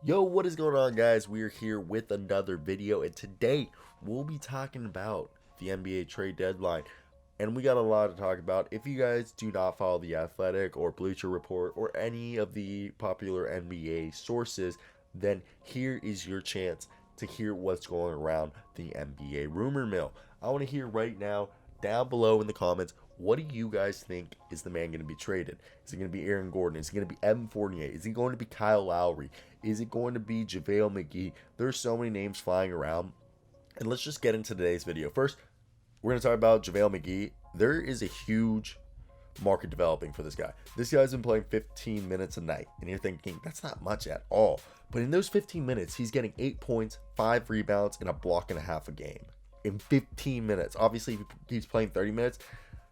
Yo, what is going on, guys? We're here with another video, and today we'll be talking about the NBA trade deadline. And we got a lot to talk about. If you guys do not follow The Athletic or Bleacher Report or any of the popular NBA sources, then here is your chance to hear what's going around the NBA rumor mill. I want to hear right now, down below in the comments, what do you guys think is the man going to be traded? Is it going to be Aaron Gordon? Is it going to be Evan Fournier? Is it going to be Kyle Lowry? Is it going to be Javale McGee? There's so many names flying around. And let's just get into today's video. First, we're going to talk about Javale McGee. There is a huge market developing for this guy. This guy's been playing 15 minutes a night. And you're thinking, that's not much at all. But in those 15 minutes, he's getting 8 points, 5 rebounds, and a block and a half a game. In 15 minutes. Obviously, if he keeps playing 30 minutes,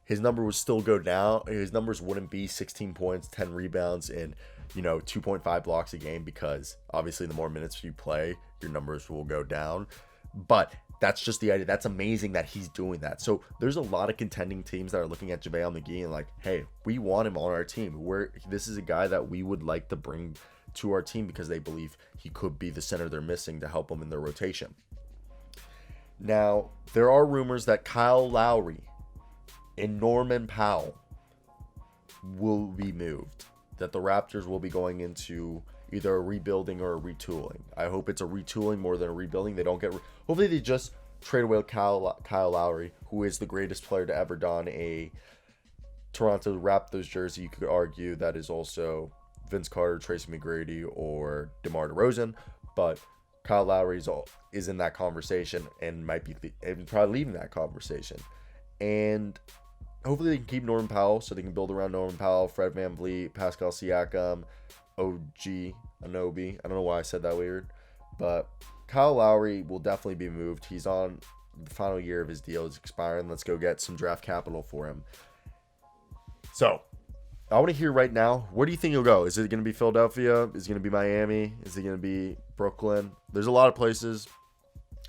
his number would still go down. His numbers wouldn't be 16 points, 10 rebounds, and 2.5 blocks a game, because obviously the more minutes you play, your numbers will go down. But that's just the idea. That's amazing that he's doing that. So there's a lot of contending teams that are looking at JaVale McGee and like, hey, we want him on our team. This is a guy that we would like to bring to our team because they believe he could be the center they're missing to help them in their rotation. Now, there are rumors that Kyle Lowry and Norman Powell will be moved, that the Raptors will be going into either a rebuilding or a retooling. I hope it's a retooling more than a rebuilding. Hopefully they just trade away Kyle Lowry, who is the greatest player to ever don a Toronto Raptors jersey. You could argue that is also Vince Carter, Tracy McGrady, or DeMar DeRozan, but Kyle Lowry is in that conversation and might be probably leaving that conversation. And hopefully they can keep Norman Powell, so they can build around Norman Powell, Fred VanVleet, Pascal Siakam, OG Anunoby. I don't know why I said that weird. But Kyle Lowry will definitely be moved. He's on the final year of his deal. It's expiring. Let's go get some draft capital for him. So, I want to hear right now, where do you think he'll go? Is it going to be Philadelphia? Is it going to be Miami? Is it going to be Brooklyn? There's a lot of places.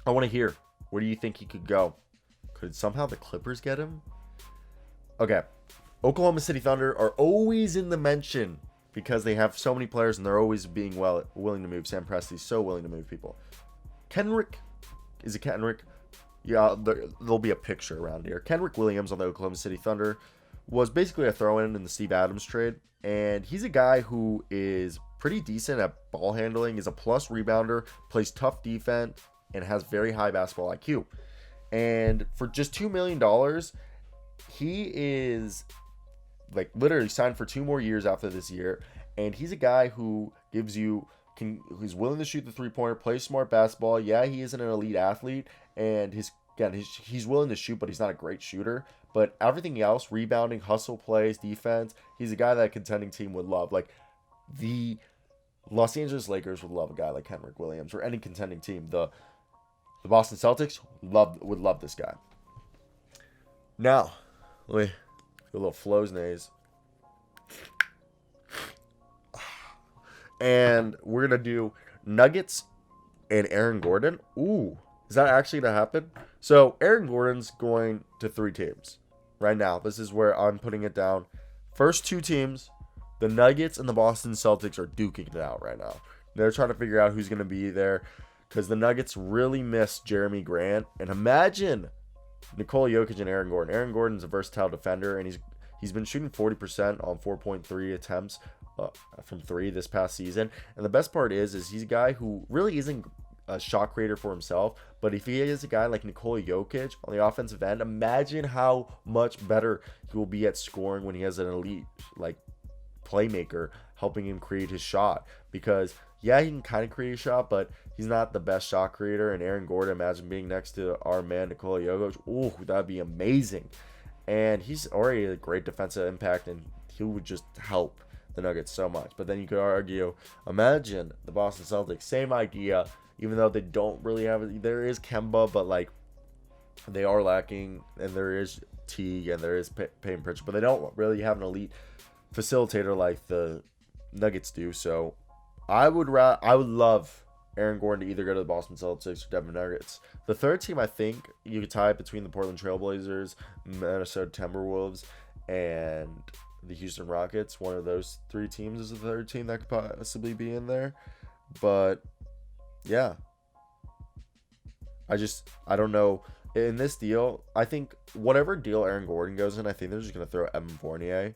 I want to hear, where do you think he could go? Could somehow the Clippers get him? Okay, Oklahoma City Thunder are always in the mention because they have so many players and they're always being willing to move. Sam Presti's so willing to move people. Kendrick? Is it Kendrick? Yeah, there'll be a picture around here. Kendrick Williams on the Oklahoma City Thunder was basically a throw-in the Steve Adams trade. And he's a guy who is pretty decent at ball handling, is a plus rebounder, plays tough defense, and has very high basketball IQ. And for just $2 million, he is like literally signed for 2 more years after this year. And he's a guy who who's willing to shoot the three-pointer, plays smart basketball. Yeah, he isn't an elite athlete, and he's willing to shoot, but he's not a great shooter. But everything else, rebounding, hustle plays, defense, he's a guy that a contending team would love. Like the Los Angeles Lakers would love a guy like Kendrick Williams, or any contending team. The Boston Celtics would love this guy. Now, let me do a little Flo's nays. And we're going to do Nuggets and Aaron Gordon. Ooh, is that actually going to happen? So, Aaron Gordon's going to 3 teams right now. This is where I'm putting it down. First 2 teams, the Nuggets and the Boston Celtics, are duking it out right now. They're trying to figure out who's going to be there because the Nuggets really miss Jeremy Grant. And imagine Nikola Jokic and Aaron Gordon. Aaron Gordon's a versatile defender, and he's been shooting 40% on 4.3 attempts from 3 this past season. And the best part is he's a guy who really isn't a shot creator for himself, but if he is a guy like Nikola Jokic on the offensive end, imagine how much better he will be at scoring when he has an elite playmaker helping him create his shot. Because yeah, he can kind of create a shot, but he's not the best shot creator. And Aaron Gordon, imagine being next to our man Nikola Jokic. Ooh, that'd be amazing. And he's already a great defensive impact, and he would just help the Nuggets so much. But then you could argue, imagine the Boston Celtics, same idea, even though they don't really have it. There is Kemba, but they are lacking, and there is Teague, and there is Payton Pritchard, but they don't really have an elite facilitator like the Nuggets do. So I would love Aaron Gordon to either go to the Boston Celtics or Denver Nuggets. The third team, I think you could tie it between the Portland Trailblazers, Minnesota Timberwolves, and the Houston Rockets. One of those 3 teams is the third team that could possibly be in there. But yeah, I don't know. In this deal, I think whatever deal Aaron Gordon goes in, I think they're just gonna throw Evan Fournier.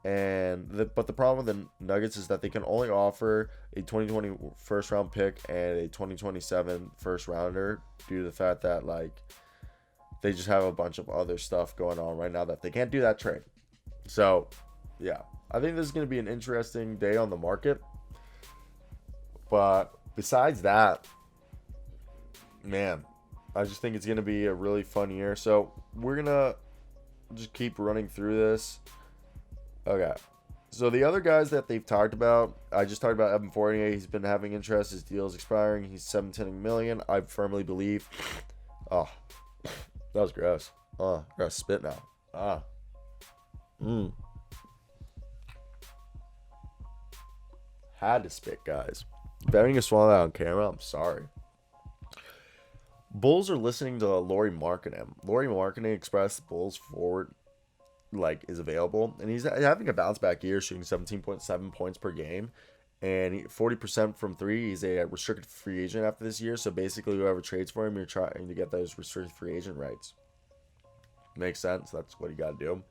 But the problem with the Nuggets is that they can only offer a 2020 first round pick and a 2027 first rounder due to the fact that like they just have a bunch of other stuff going on right now that they can't do that trade. So yeah, I think this is going to be an interesting day on the market. But besides that, man, I just think it's going to be a really fun year. So we're going to just keep running through this. Okay. So the other guys that they've talked about, I just talked about Evan Fournier. He's been having interest. His deal's expiring. He's $17 million. I firmly believe. Oh, that was gross. Oh, I gotta spit now. Had to spit, guys. If having to swallow that on camera, I'm sorry. Bulls are listening to Lowry Markkanen. Lowry Markkanen expressed the Bulls forward is available, and he's having a bounce back year, shooting 17.7 points per game, and 40% from three. He's a restricted free agent after this year, so basically whoever trades for him, you're trying to get those restricted free agent rights. Makes sense. That's what you got to do.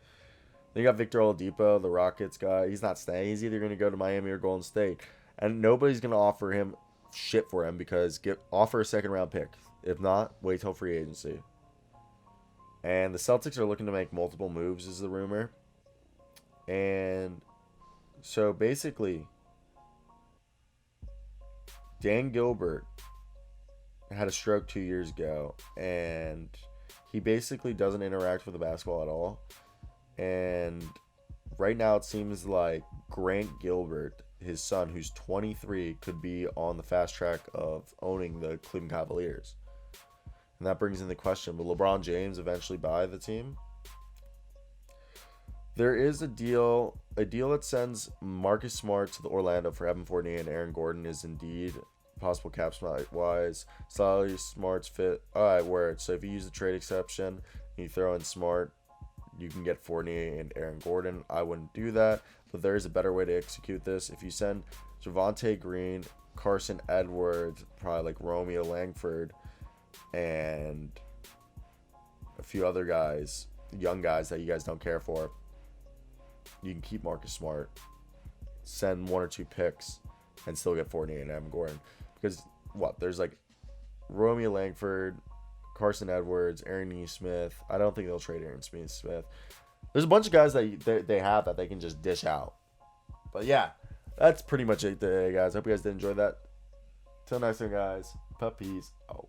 Then you got Victor Oladipo, the Rockets guy. He's not staying. He's either going to go to Miami or Golden State, and nobody's going to offer him shit for him because offer a second round pick. If not, wait till free agency. And the Celtics are looking to make multiple moves, is the rumor. And so basically, Dan Gilbert had a stroke 2 years ago, and he basically doesn't interact with the basketball at all. And right now it seems like Grant Gilbert, his son, who's 23, could be on the fast track of owning the Cleveland Cavaliers. And that brings in the question, will LeBron James eventually buy the team? There is a deal that sends Marcus Smart to the Orlando for Evan Fournier and Aaron Gordon is indeed possible cap wise. Salary Smart's fit. Alright, word. So if you use the trade exception and you throw in Smart, you can get Fournier and Aaron Gordon. I wouldn't do that, but there is a better way to execute this. If you send Javante Green, Carson Edwards, probably like Romeo Langford, and a few other guys, young guys that you guys don't care for, you can keep Marcus Smart, send one or two picks, and still get Fournier and Evan Gordon. Because there's like Romeo Langford, Carson Edwards, Aaron Nesmith. I don't think they'll trade Aaron Smith. There's a bunch of guys that they have that they can just dish out. But yeah, that's pretty much it today, guys. Hope you guys did enjoy that. Till next time, guys. Puppies. Oh.